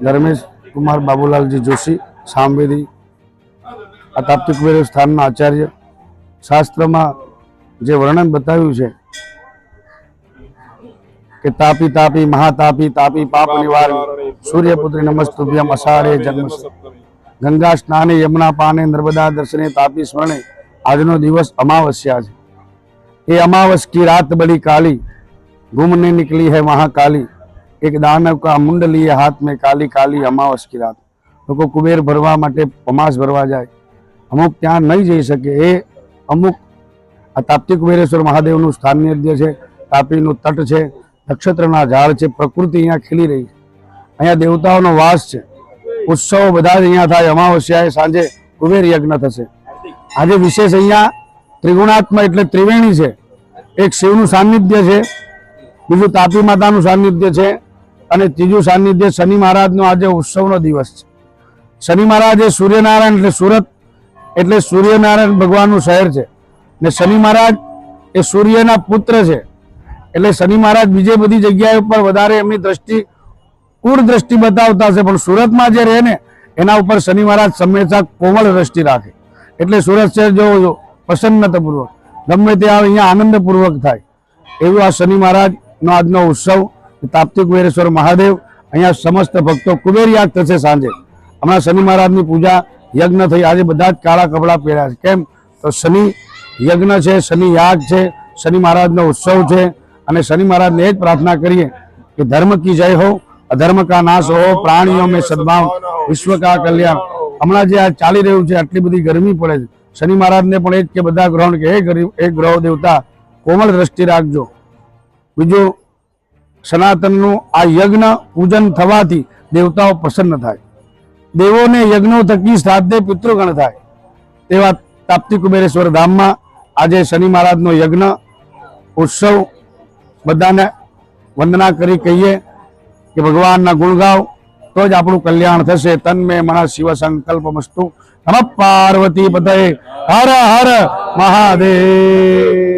धर्मेश कुमार बाबूलाल जी जोशी सामवेदी आ ताप्ती कुबेर स्थान आचार्य शास्त्र में जे वर्णन बताव्યું છે कि तापी तापी महातापी तापी पाप निवारणी सूर्यपुत्री नमस्तुभ्यम अषाढ़े जन्म गंगा स्नाने यमुना पाने नर्मदा दर्शने तापी स्मरणे આજનો દિવસ અમાવસ્યા છે। ये अमावस की रात बड़ी काली घूमने निकली है महाकाली एक दानव का मुंड लिए हाथ में काली काली अमावस की रात। લોકો કુબેર ભરવા માટે પમાસ ભરવા જાય, અમુક ત્યાં નહીં જઈ શકે એ અમુક આ તાપ્તી કુબેરેશ્વર મહાદેવનું સ્થાનિધ્ય છે, તાપીનું તટ છે, નક્ષત્રના ઝાડ છે, પ્રકૃતિ અહીંયા ખીલી રહી છે, અહીંયા દેવતાઓનો વાસ છે, ઉત્સવો બધા જ અહીંયા થાય। અમાવસ્યાએ સાંજે કુબેર યજ્ઞ થશે। આજે વિશેષ અહીંયા ત્રિગુણાત્મક એટલે ત્રિવેણી છે, એક શિવનું સાનિધ્ય છે, બીજું તાપી માતાનું સાનિધ્ય છે અને ત્રીજું સાનિધ્ય શનિ મહારાજનો આજે ઉત્સવનો દિવસ છે। શનિ મહારાજ એ સૂર્યનારાયણ એટલે સુરત એટલે સૂર્યનારાયણ ભગવાનનું શહેર છે ને શનિ મહારાજ એ સૂર્યના પુત્ર છે એટલે શનિ મહારાજ બીજે બધી જગ્યાએ ઉપર વધારે એમની દ્રષ્ટિ કુર દ્રષ્ટિ બતાવતા છે, પણ સુરતમાં જે રહે ને એના ઉપર શનિ મહારાજ હંમેશા કોમળ દ્રષ્ટિ રાખે એટલે સુરત શહેર જો પ્રસન્નતાપૂર્વક ગમે તે આવે અહીંયા આનંદપૂર્વક થાય એવું આ શનિ મહારાજનો આજનો ઉત્સવ તાપ્તી કુબેરેશ્વર મહાદેવ અહીંયા સમસ્ત ભક્તો કુબેર યાગ થશે સાંજે। હમણાં શનિ મહારાજની પૂજા યજ્ઞ થઈ, આજે બધા જ કાળા કપડાં પહેર્યા છે, કેમ તો શનિ યજ્ઞ છે, શનિ યાગ છે, શનિ મહારાજનો ઉત્સવ છે અને શનિ મહારાજને એ જ પ્રાર્થના કરીએ કે ધર્મ કી જય હો, અધર્મ કા નાશ હો, પ્રાણીઓ में સદભાવ, વિશ્વ કા કલ્યાણ। હમણાં જે આ ચાલી રહ્યું છે આટલી બધી ગરમી પડે છે, શનિ મહારાજને પણ એ જ કે બધા ગ્રહોને કે હે ગ્રહો દેવતા કોમળ દ્રષ્ટિ રાખજો। બીજું સનાતનનું આ યજ્ઞ પૂજન થવાથી દેવતાઓ પ્રસન્ન થાય, દેવોને યજ્ઞો થકી શ્રાદ્ધે પિતૃગણ થાય। તેવા તાપ્તી કુબેરેશ્વર ધામમાં આજે શનિ મહારાજનો યજ્ઞ ઉત્સવ બધાને વંદના કરી કહીએ કે ભગવાનના ગુણ ગાવ તો જ આપણું કલ્યાણ થશે। તન મે મન શિવ સંકલ્પમસ્તુ। નમઃ પાર્વતી પતયે હર હર મહાદેવ।